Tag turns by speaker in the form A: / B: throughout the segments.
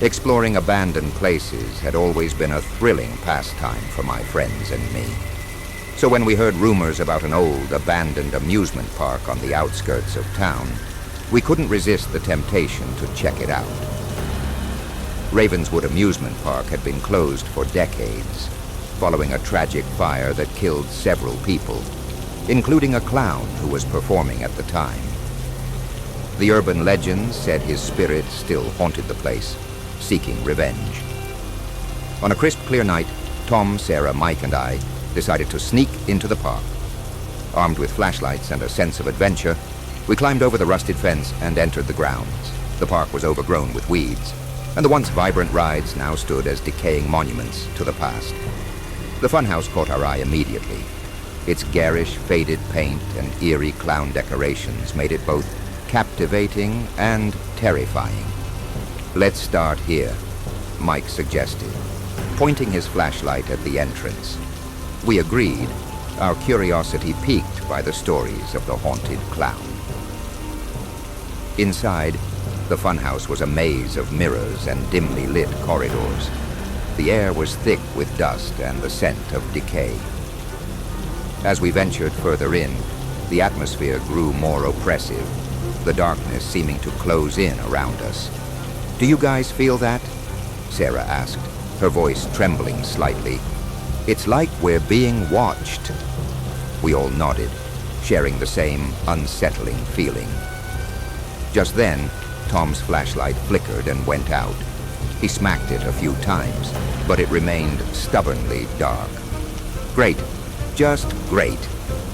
A: Exploring abandoned places had always been a thrilling pastime for my friends and me. So when we heard rumors about an old, abandoned amusement park on the outskirts of town, we couldn't resist the temptation to check it out. Ravenswood Amusement Park had been closed for decades, following a tragic fire that killed several people, including a clown who was performing at the time. The urban legend said his spirit still haunted the place, seeking revenge. On a crisp, clear night, Tom, Sarah, Mike, and I decided to sneak into the park. Armed with flashlights and a sense of adventure, we climbed over the rusted fence and entered the grounds. The park was overgrown with weeds, and the once vibrant rides now stood as decaying monuments to the past. The funhouse caught our eye immediately. Its garish, faded paint and eerie clown decorations made it both captivating and terrifying. "Let's start here," Mike suggested, pointing his flashlight at the entrance. We agreed, our curiosity piqued by the stories of the haunted clown. Inside, the funhouse was a maze of mirrors and dimly lit corridors. The air was thick with dust and the scent of decay. As we ventured further in, the atmosphere grew more oppressive, the darkness seeming to close in around us. "Do you guys feel that?" Sarah asked, her voice trembling slightly. "It's like we're being watched." We all nodded, sharing the same unsettling feeling. Just then, Tom's flashlight flickered and went out. He smacked it a few times, but it remained stubbornly dark. "Great, just great,"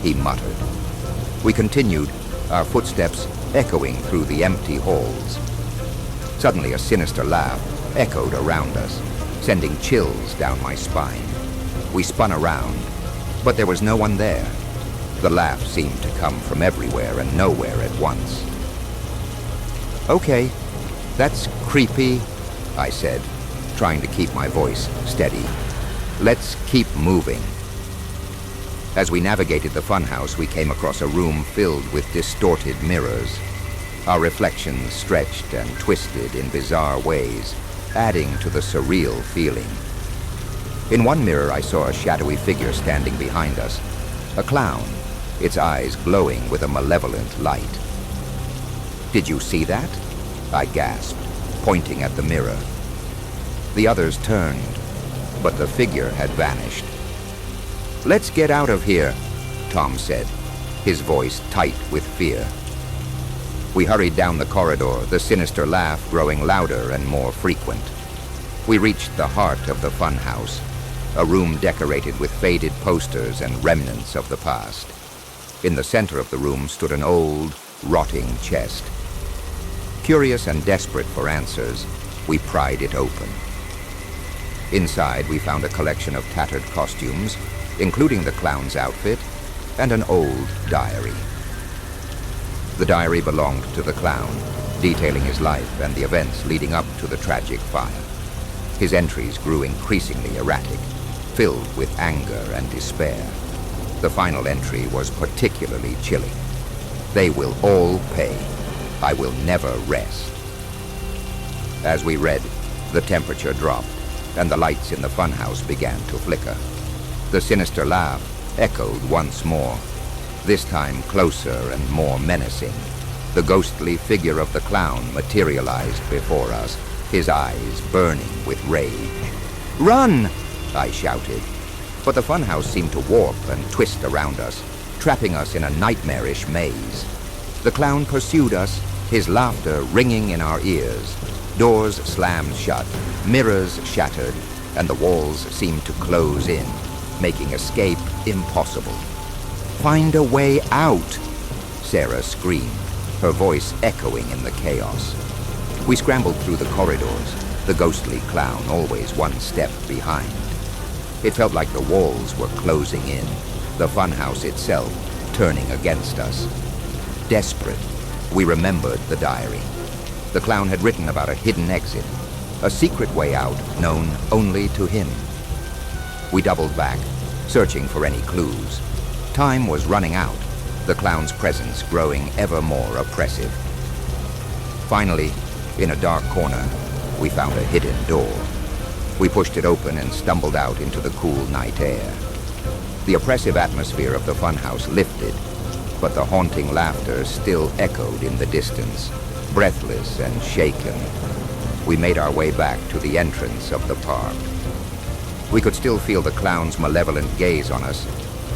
A: he muttered. We continued, our footsteps echoing through the empty halls. Suddenly, a sinister laugh echoed around us, sending chills down my spine. We spun around, but there was no one there. The laugh seemed to come from everywhere and nowhere at once. "Okay, that's creepy," I said, trying to keep my voice steady. "Let's keep moving." As we navigated the funhouse, we came across a room filled with distorted mirrors. Our reflections stretched and twisted in bizarre ways, adding to the surreal feeling. In one mirror, I saw a shadowy figure standing behind us, a clown, its eyes glowing with a malevolent light. "Did you see that?" I gasped, pointing at the mirror. The others turned, but the figure had vanished. "Let's get out of here," Tom said, his voice tight with fear. We hurried down the corridor, the sinister laugh growing louder and more frequent. We reached the heart of the funhouse, a room decorated with faded posters and remnants of the past. In the center of the room stood an old, rotting chest. Curious and desperate for answers, we pried it open. Inside, we found a collection of tattered costumes, including the clown's outfit, and an old diary. The diary belonged to the clown, detailing his life and the events leading up to the tragic fire. His entries grew increasingly erratic, filled with anger and despair. The final entry was particularly chilling. "They will all pay. I will never rest." As we read, the temperature dropped, and the lights in the funhouse began to flicker. The sinister laugh echoed once more, this time closer and more menacing. The ghostly figure of the clown materialized before us, his eyes burning with rage. "Run!" I shouted, but the funhouse seemed to warp and twist around us, trapping us in a nightmarish maze. The clown pursued us, his laughter ringing in our ears. Doors slammed shut, mirrors shattered, and the walls seemed to close in, making escape impossible. "Find a way out!" Sarah screamed, her voice echoing in the chaos. We scrambled through the corridors, the ghostly clown always one step behind. It felt like the walls were closing in, the funhouse itself turning against us. Desperate, we remembered the diary. The clown had written about a hidden exit, a secret way out known only to him. We doubled back, searching for any clues. Time was running out, the clown's presence growing ever more oppressive. Finally, in a dark corner, we found a hidden door. We pushed it open and stumbled out into the cool night air. The oppressive atmosphere of the funhouse lifted, but the haunting laughter still echoed in the distance, breathless and shaken. We made our way back to the entrance of the park. We could still feel the clown's malevolent gaze on us,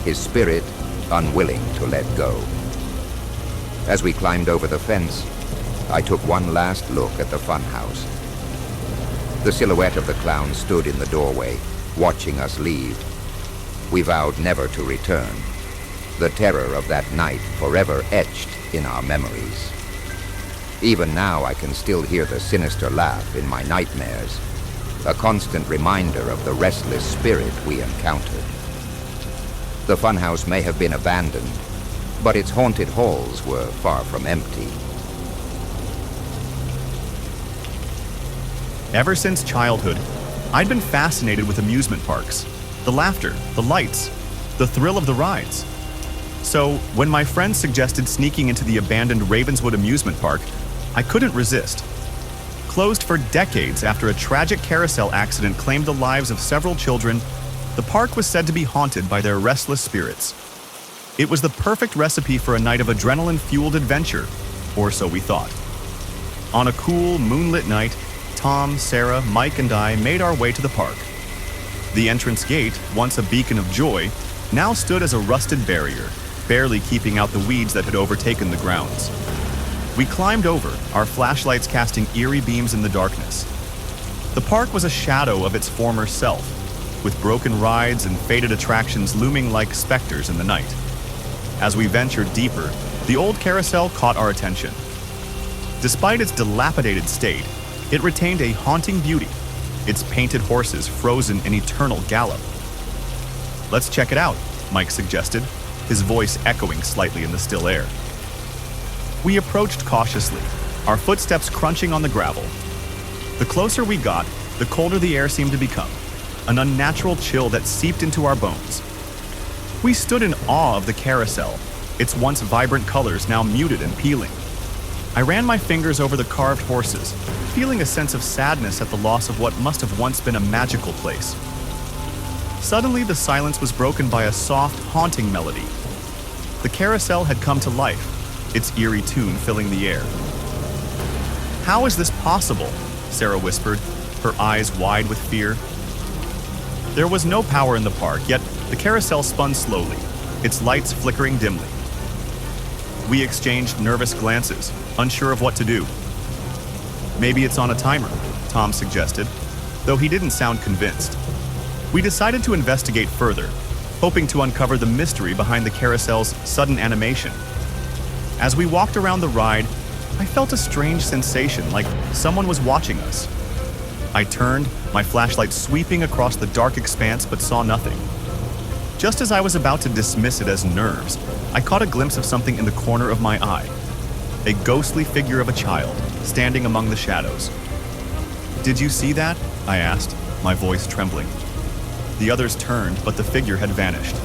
A: his spirit unwilling to let go. As we climbed over the fence, I took one last look at the funhouse. The silhouette of the clown stood in the doorway, watching us leave. We vowed never to return, the terror of that night forever etched in our memories. Even now I can still hear the sinister laugh in my nightmares, a constant reminder of the restless spirit we encountered. The funhouse may have been abandoned, but its haunted halls were far from empty.
B: Ever since childhood, I'd been fascinated with amusement parks. The laughter, the lights, the thrill of the rides. So, when my friends suggested sneaking into the abandoned Ravenswood Amusement Park, I couldn't resist. Closed for decades after a tragic carousel accident claimed the lives of several children, the park was said to be haunted by their restless spirits. It was the perfect recipe for a night of adrenaline-fueled adventure, or so we thought. On a cool, moonlit night, Tom, Sarah, Mike, and I made our way to the park. The entrance gate, once a beacon of joy, now stood as a rusted barrier, barely keeping out the weeds that had overtaken the grounds. We climbed over, our flashlights casting eerie beams in the darkness. The park was a shadow of its former self, with broken rides and faded attractions looming like specters in the night. As we ventured deeper, the old carousel caught our attention. Despite its dilapidated state, it retained a haunting beauty, its painted horses frozen in eternal gallop. "Let's check it out," Mike suggested, his voice echoing slightly in the still air. We approached cautiously, our footsteps crunching on the gravel. The closer we got, the colder the air seemed to become, an unnatural chill that seeped into our bones. We stood in awe of the carousel, its once vibrant colors now muted and peeling. I ran my fingers over the carved horses, feeling a sense of sadness at the loss of what must have once been a magical place. Suddenly, the silence was broken by a soft, haunting melody. The carousel had come to life, its eerie tune filling the air. "How is this possible?" Sarah whispered, her eyes wide with fear. There was no power in the park, yet the carousel spun slowly, its lights flickering dimly. We exchanged nervous glances, unsure of what to do. "Maybe it's on a timer," Tom suggested, though he didn't sound convinced. We decided to investigate further, hoping to uncover the mystery behind the carousel's sudden animation. As we walked around the ride, I felt a strange sensation, like someone was watching us. I turned, my flashlight sweeping across the dark expanse, but saw nothing. Just as I was about to dismiss it as nerves, I caught a glimpse of something in the corner of my eye. A ghostly figure of a child, standing among the shadows. "Did you see that?" I asked, my voice trembling. The others turned, but the figure had vanished.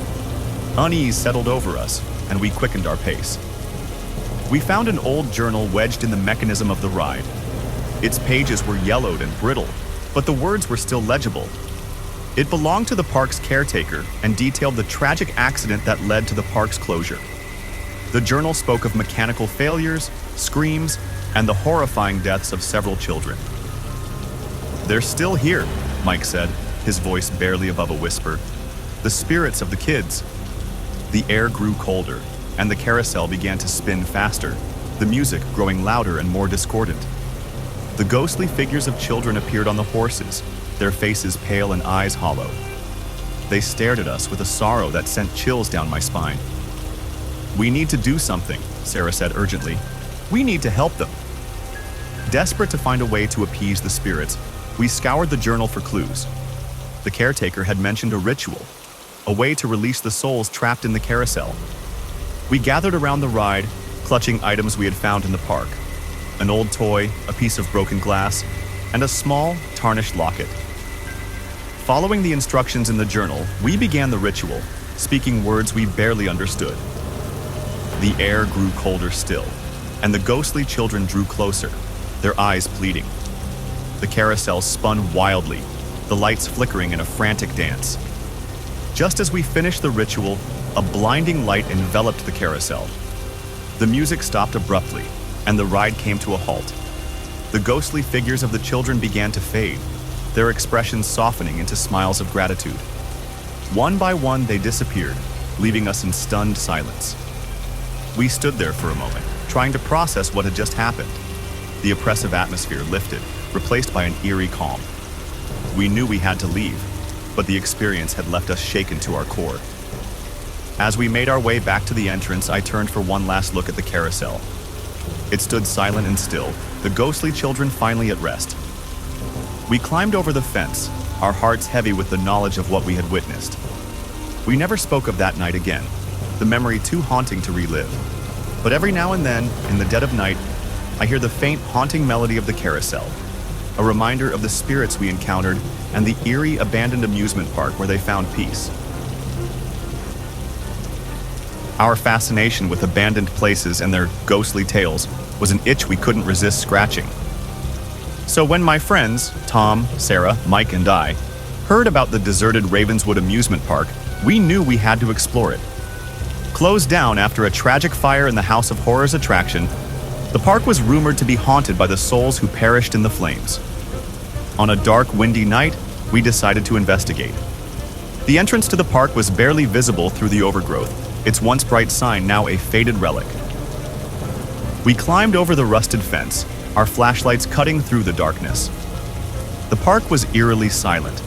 B: Unease settled over us, and we quickened our pace. We found an old journal wedged in the mechanism of the ride. Its pages were yellowed and brittle, but the words were still legible. It belonged to the park's caretaker and detailed the tragic accident that led to the park's closure. The journal spoke of mechanical failures, screams, and the horrifying deaths of several children. "They're still here," Mike said, his voice barely above a whisper. "The spirits of the kids." The air grew colder, and the carousel began to spin faster, the music growing louder and more discordant. The ghostly figures of children appeared on the horses, their faces pale and eyes hollow. They stared at us with a sorrow that sent chills down my spine. "We need to do something," Sarah said urgently. "We need to help them." Desperate to find a way to appease the spirits, we scoured the journal for clues. The caretaker had mentioned a ritual, a way to release the souls trapped in the carousel. We gathered around the ride, clutching items we had found in the park. An old toy, a piece of broken glass, and a small, tarnished locket. Following the instructions in the journal, we began the ritual, speaking words we barely understood. The air grew colder still, and the ghostly children drew closer, their eyes pleading. The The carousel spun wildly, the lights flickering in a frantic dance. Just as we finished the ritual, a blinding light enveloped the carousel. The music stopped abruptly, and the ride came to a halt. The ghostly figures of the children began to fade, their expressions softening into smiles of gratitude. One by one, they disappeared, leaving us in stunned silence. We stood there for a moment, trying to process what had just happened. The oppressive atmosphere lifted, replaced by an eerie calm. We knew we had to leave, but the experience had left us shaken to our core. As we made our way back to the entrance, I turned for one last look at the carousel. It stood silent and still, the ghostly children finally at rest. We climbed over the fence, our hearts heavy with the knowledge of what we had witnessed. We never spoke of that night again, the memory too haunting to relive. But every now and then, in the dead of night, I hear the faint, haunting melody of the carousel, a reminder of the spirits we encountered and the eerie, abandoned amusement park where they found peace. Our fascination with abandoned places and their ghostly tales was an itch we couldn't resist scratching. So when my friends, Tom, Sarah, Mike, and I, heard about the deserted Ravenswood Amusement Park, we knew we had to explore it. Closed down after a tragic fire in the House of Horrors attraction, the park was rumored to be haunted by the souls who perished in the flames. On a dark, windy night, we decided to investigate. The entrance to the park was barely visible through the overgrowth, its once bright sign now a faded relic. We climbed over the rusted fence, our flashlights cutting through the darkness. The park was eerily silent,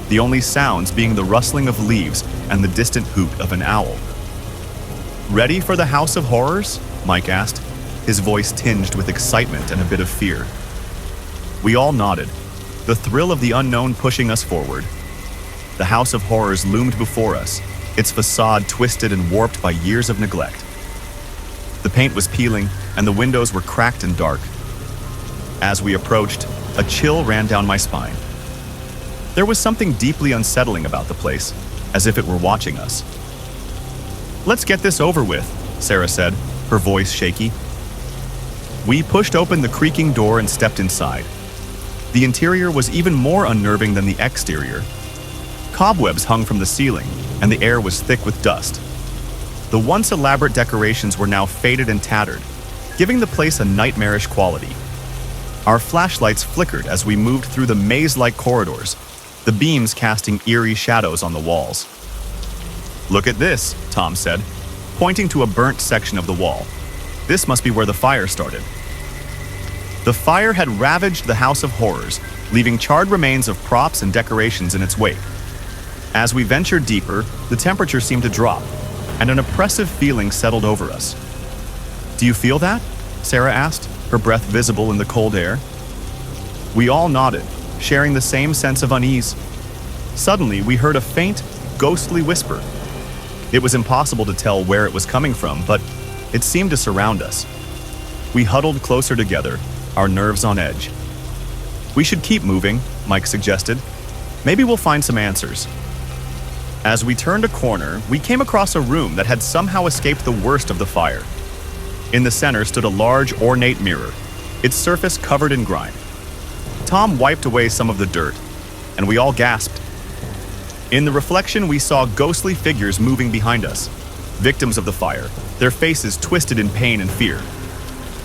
B: the only sounds being the rustling of leaves and the distant hoot of an owl. "Ready for the House of Horrors?" Mike asked, his voice tinged with excitement and a bit of fear. We all nodded, the thrill of the unknown pushing us forward. The House of Horrors loomed before us, its facade twisted and warped by years of neglect. The paint was peeling, and the windows were cracked and dark. As we approached, a chill ran down my spine. There was something deeply unsettling about the place, as if it were watching us. "Let's get this over with," Sarah said, her voice shaky. We pushed open the creaking door and stepped inside. The interior was even more unnerving than the exterior. Cobwebs hung from the ceiling, and the air was thick with dust. The once elaborate decorations were now faded and tattered, giving the place a nightmarish quality. Our flashlights flickered as we moved through the maze-like corridors, the beams casting eerie shadows on the walls. "Look at this," Tom said, pointing to a burnt section of the wall. "This must be where the fire started." The fire had ravaged the House of Horrors, leaving charred remains of props and decorations in its wake. As we ventured deeper, the temperature seemed to drop, and an oppressive feeling settled over us. "Do you feel that?" Sarah asked, her breath visible in the cold air. We all nodded, sharing the same sense of unease. Suddenly, we heard a faint, ghostly whisper. It was impossible to tell where it was coming from, but it seemed to surround us. We huddled closer together, our nerves on edge. "We should keep moving," Mike suggested. "Maybe we'll find some answers." As we turned a corner, we came across a room that had somehow escaped the worst of the fire. In the center stood a large, ornate mirror, its surface covered in grime. Tom wiped away some of the dirt, and we all gasped. In the reflection, we saw ghostly figures moving behind us, victims of the fire, their faces twisted in pain and fear.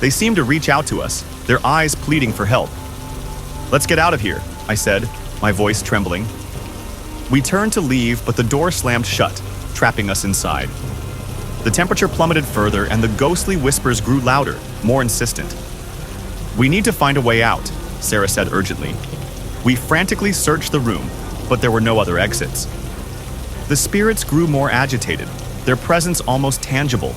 B: They seemed to reach out to us, their eyes pleading for help. "Let's get out of here," I said, my voice trembling. We turned to leave, but the door slammed shut, trapping us inside. The temperature plummeted further, and the ghostly whispers grew louder, more insistent. "We need to find a way out," Sarah said urgently. We frantically searched the room, but there were no other exits. The spirits grew more agitated, their presence almost tangible.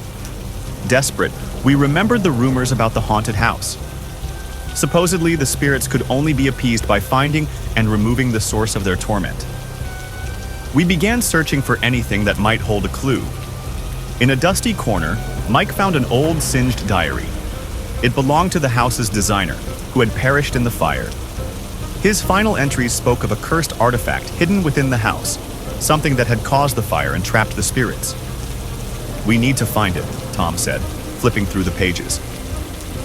B: Desperate, we remembered the rumors about the haunted house. Supposedly, the spirits could only be appeased by finding and removing the source of their torment. We began searching for anything that might hold a clue. In a dusty corner, Mike found an old, singed diary. It belonged to the house's designer, who had perished in the fire. His final entries spoke of a cursed artifact hidden within the house, something that had caused the fire and trapped the spirits. "We need to find it," Tom said, flipping through the pages.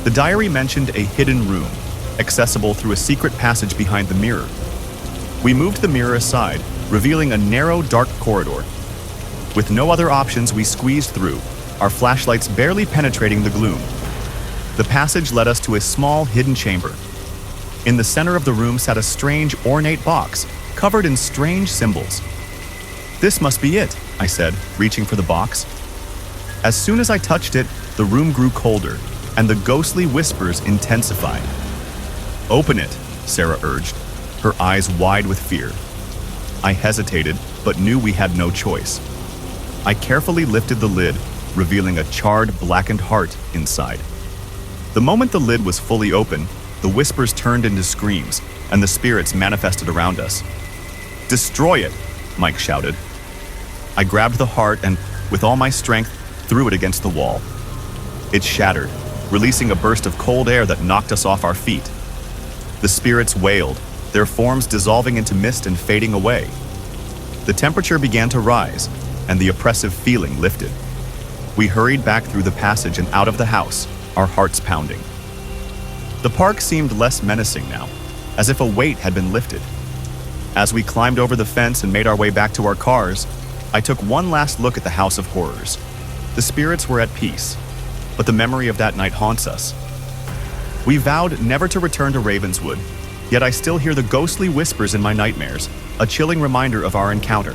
B: The diary mentioned a hidden room, accessible through a secret passage behind the mirror. We moved the mirror aside, revealing a narrow, dark corridor. With no other options, we squeezed through, our flashlights barely penetrating the gloom. The passage led us to a small, hidden chamber. In the center of the room sat a strange, ornate box, covered in strange symbols. "This must be it," I said, reaching for the box. As soon as I touched it, the room grew colder, and the ghostly whispers intensified. "Open it," Sarah urged, her eyes wide with fear. I hesitated, but knew we had no choice. I carefully lifted the lid, revealing a charred, blackened heart inside. The moment the lid was fully open, the whispers turned into screams, and the spirits manifested around us. "Destroy it," Mike shouted. I grabbed the heart and, with all my strength, threw it against the wall. It shattered, releasing a burst of cold air that knocked us off our feet. The spirits wailed, their forms dissolving into mist and fading away. The temperature began to rise, and the oppressive feeling lifted. We hurried back through the passage and out of the house, our hearts pounding. The park seemed less menacing now, as if a weight had been lifted. As we climbed over the fence and made our way back to our cars, I took one last look at the House of Horrors. The spirits were at peace, but the memory of that night haunts us. We vowed never to return to Ravenswood, yet I still hear the ghostly whispers in my nightmares, a chilling reminder of our encounter.